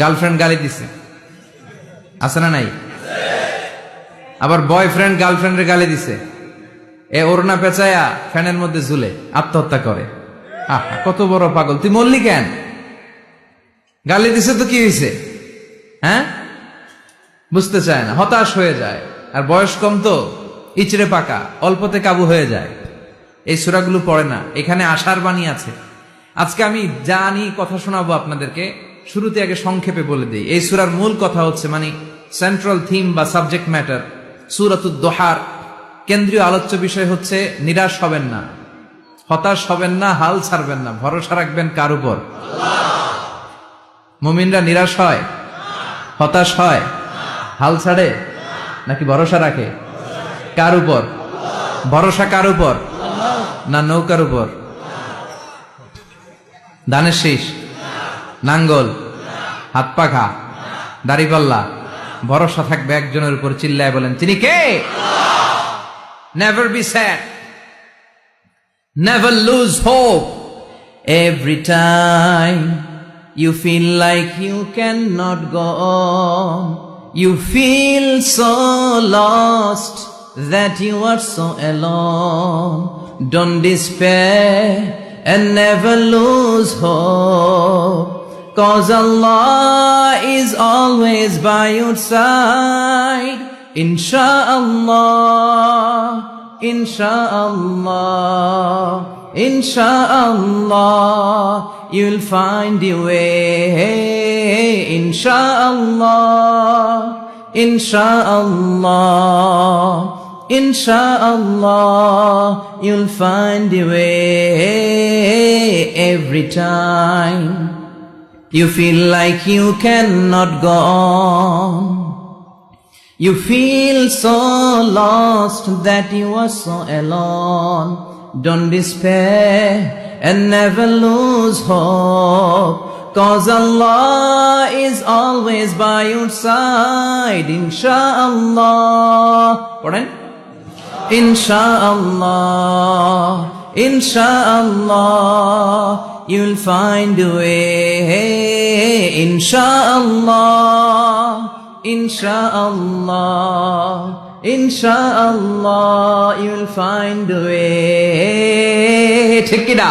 Girlfriend গালি দিছে, আছে না নাই? আবার বয়ফ্রেন্ড গার্লফ্রেন্ডের গালি দিছে, এ ওড়না পেঁচায়া ফ্যানের মধ্যে ঝুলে আত্মহত্যা করে। আহা, কত বড় পাগল! তুই মরলি কেন? গালি দিছে তো কি হয়েছে? হ্যাঁ, বুঝতে চায় না, হতাশ হয়ে যায়। আর বয়স কম তো, ইচড়ে পাকা, অল্পতে কাবু হয়ে যায়। এই সূরাগুলো পড়ে না, এখানে আশার বাণী আছে। আজকে আমি জানি কথা শোনাবো আপনাদেরকে, শুরুতে আগে সংক্ষেপে বলে দিই। এই সূরার মূল কথা হচ্ছে, মানে সেন্ট্রাল থিম বা সাবজেক্ট ম্যাটার, সূরাতুদ দোহার কেন্দ্রীয় আলোচ্য বিষয় হচ্ছে নিরাশ হবেন না, হতাশ হবেন না, হাল ছাড়বেন না, ভরসা রাখবেন কার উপর? মুমিনরা নিরাশ হয়, হতাশ হয়, হাল ছাড়ে নাকি ভরসা রাখে? কার উপর ভরসা? কার উপর? না নৌকার উপর, ধানের শীষ, নাঙ্গল, হাত পাখা, দাড়িপাল্লা? ভরসা থাকবে একজনের উপর। চিল্লায় বলেন, তিনি কে? Never be sad, never lose hope. Every time you feel like you cannot go on, you feel so lost that you are so alone. Don't despair and never lose hope, 'cause Allah is always by your side. Insha'Allah, Insha'Allah, Insha'Allah, you'll find your way. Insha'Allah, Insha'Allah, Insha'Allah, you'll find your way. Every time you feel like you cannot go on, you feel so lost that you are so alone. Don't despair and never lose hope, 'cause Allah is always by your side. Insha'Allah, পড়েন, Insha'Allah, Insha'Allah, you'll find a way. Insha'Allah, Insha'Allah, Insha'Allah, you'll find a way. ঠিক কি না?